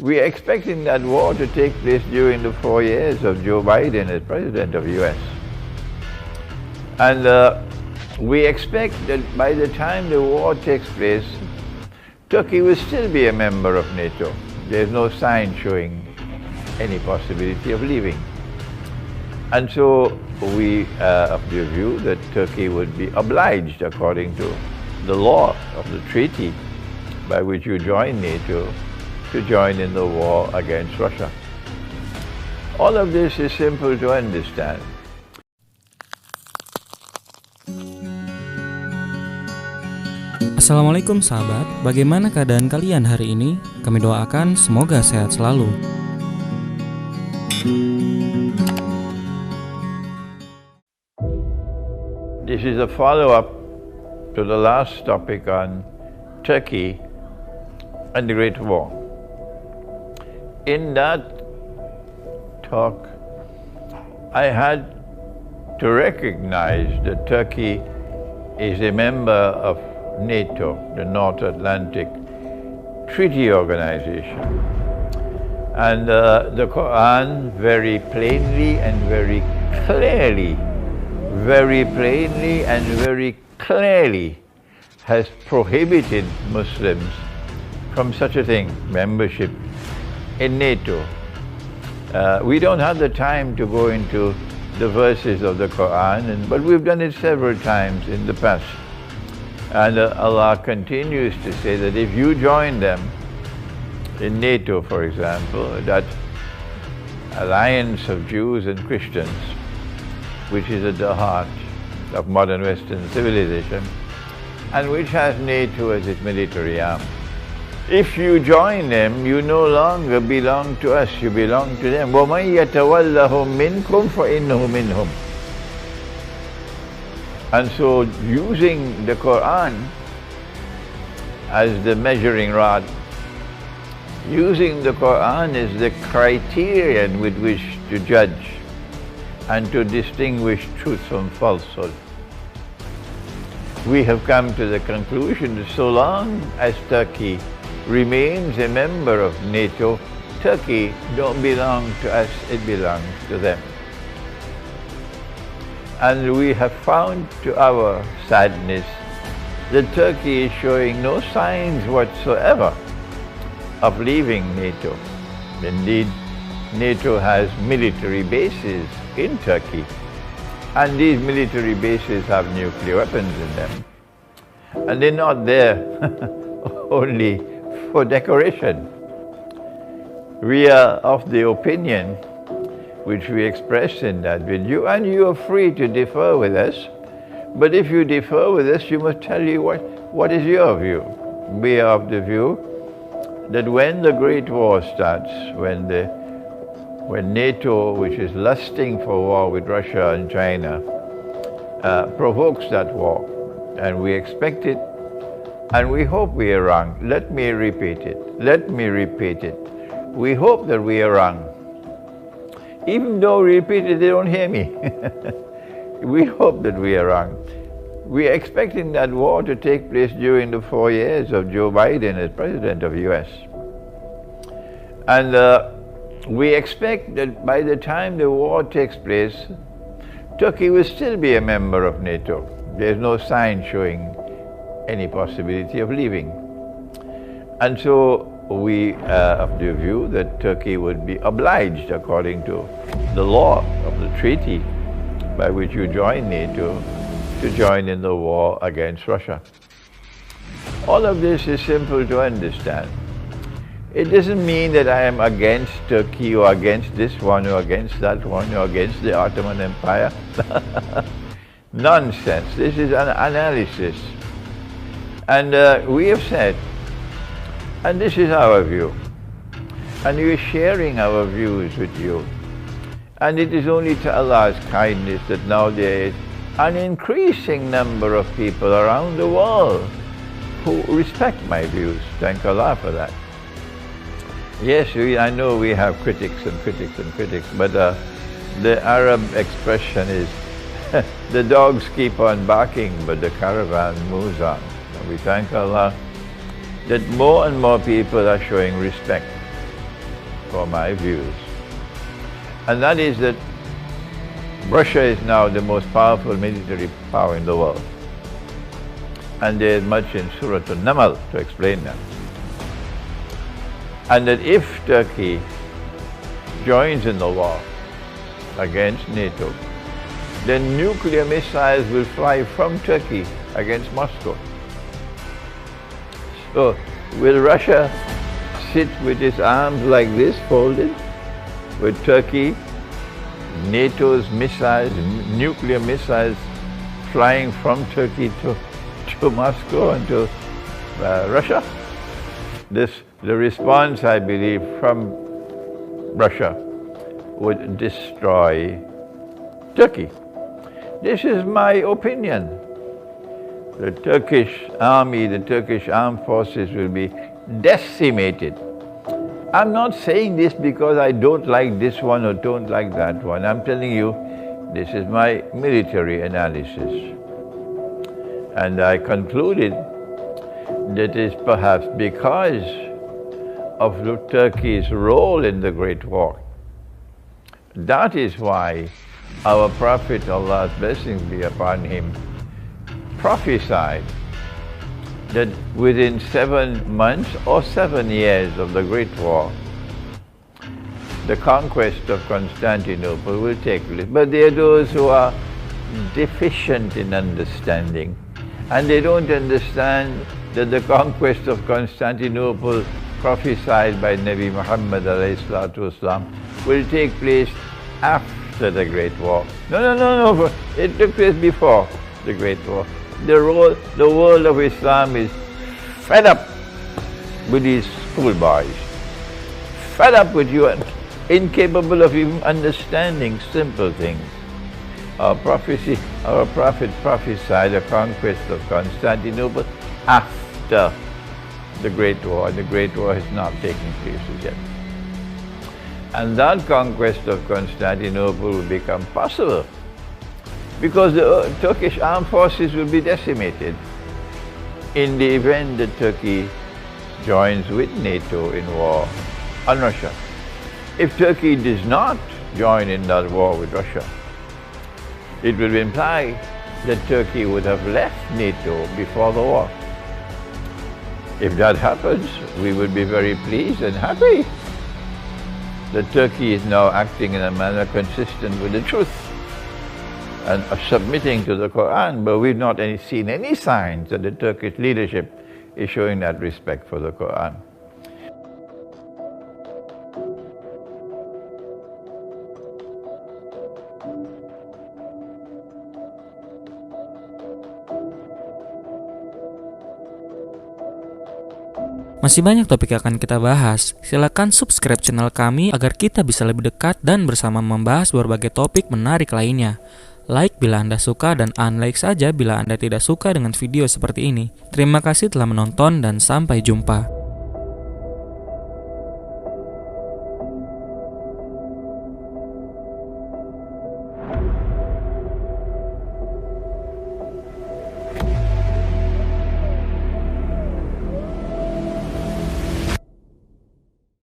We're expecting that war to take place during the 4 years of Joe Biden as President of the US. And we expect that by the time the war takes place, Turkey will still be a member of NATO. There's no sign showing any possibility of leaving. And so we are of the view that Turkey would be obliged, according to the law of the treaty by which you join NATO, to join in the war against Russia. All of this is simple to understand. Assalamualaikum sahabat, bagaimana keadaan kalian hari ini? Kami doakan semoga sehat selalu. This is a follow-up to the last topic on Turkey and the Great War. In that talk, I had to recognize that Turkey is a member of NATO, the North Atlantic Treaty Organization. And the Quran very plainly and very clearly has prohibited Muslims from such a thing, membership in NATO. We don't have the time to go into the verses of the Quran, but we've done it several times in the past. And Allah continues to say that if you join them in NATO, for example, that alliance of Jews and Christians, which is at the heart of modern Western civilization, and which has NATO as its military arm. If you join them, you no longer belong to us, you belong to them. وَمَنْ يَتَوَلَّهُمْ مِنْكُمْ فَإِنَّهُ مِنْهُمْ. And so using the Quran as the measuring rod, using the Quran as the criterion with which to judge and to distinguish truth from falsehood, we have come to the conclusion that so long as Turkey remains a member of NATO, Turkey don't belong to us, it belongs to them. And we have found to our sadness that Turkey is showing no signs whatsoever of leaving NATO. Indeed, NATO has military bases in Turkey, and these military bases have nuclear weapons in them. And they're not there only for decoration. We are of the opinion which we express in that video, and you are free to differ with us, but if you differ with us, you must tell you what is your view. We are of the view that when the Great War starts, when NATO, which is lusting for war with Russia and China, provokes that war, and we expect it, and we hope we are wrong. Let me repeat it. We hope that we are wrong. Even though we repeat it, they don't hear me. We hope that we are wrong. We are expecting that war to take place during the 4 years of Joe Biden as President of the US. And we expect that by the time the war takes place, Turkey will still be a member of NATO. There's no sign showing any possibility of leaving. And so we are of the view that Turkey would be obliged, according to the law of the treaty by which you join NATO, to join in the war against Russia. All of this is simple to understand. It doesn't mean that I am against Turkey or against this one or against that one or against the Ottoman Empire. Nonsense. This is an analysis. And we have said, and this is our view, and we are sharing our views with you. And it is only to Allah's kindness that now there is an increasing number of people around the world who respect my views. Thank Allah for that. Yes, I know we have critics, but the Arab expression is, the dogs keep on barking, but the caravan moves on. And we thank Allah that more and more people are showing respect for my views. And that is that Russia is now the most powerful military power in the world. And there is much in Surah An-Naml to explain that. And that if Turkey joins in the war against NATO, then nuclear missiles will fly from Turkey against Moscow. So, will Russia sit with its arms like this, folded, with Turkey, NATO's missiles, nuclear missiles flying from Turkey to Moscow and to Russia? The response, I believe, from Russia would destroy Turkey. This is my opinion. The Turkish army, the Turkish armed forces will be decimated. I'm not saying this because I don't like this one or don't like that one. I'm telling you, this is my military analysis. And I concluded that is perhaps because of Turkey's role in the Great War. That is why our Prophet, Allah's blessings be upon him, prophesied that within 7 months or 7 years of the Great War, the conquest of Constantinople will take place. But there are those who are deficient in understanding, and they don't understand that the conquest of Constantinople prophesied by Nabi Muhammad ﷺ will take place after the Great War. No. It took place before the Great War. The world of Islam is fed up with these schoolboys, fed up with you, incapable of even understanding simple things. Our Prophet prophesied the conquest of Constantinople after the Great War, and the Great War has not taken place yet. And that conquest of Constantinople will become possible because the Turkish armed forces will be decimated in the event that Turkey joins with NATO in war on Russia. If Turkey does not join in that war with Russia, it will imply that Turkey would have left NATO before the war. If that happens, we would be very pleased and happy that Turkey is now acting in a manner consistent with the truth and submitting to the Quran, but we've not seen any signs that the Turkish leadership is showing that respect for the Quran. Masih banyak topik yang akan kita bahas. Silakan subscribe channel kami agar kita bisa lebih dekat dan bersama membahas berbagai topik menarik lainnya. Like bila Anda suka dan unlike saja bila Anda tidak suka dengan video seperti ini. Terima kasih telah menonton dan sampai jumpa.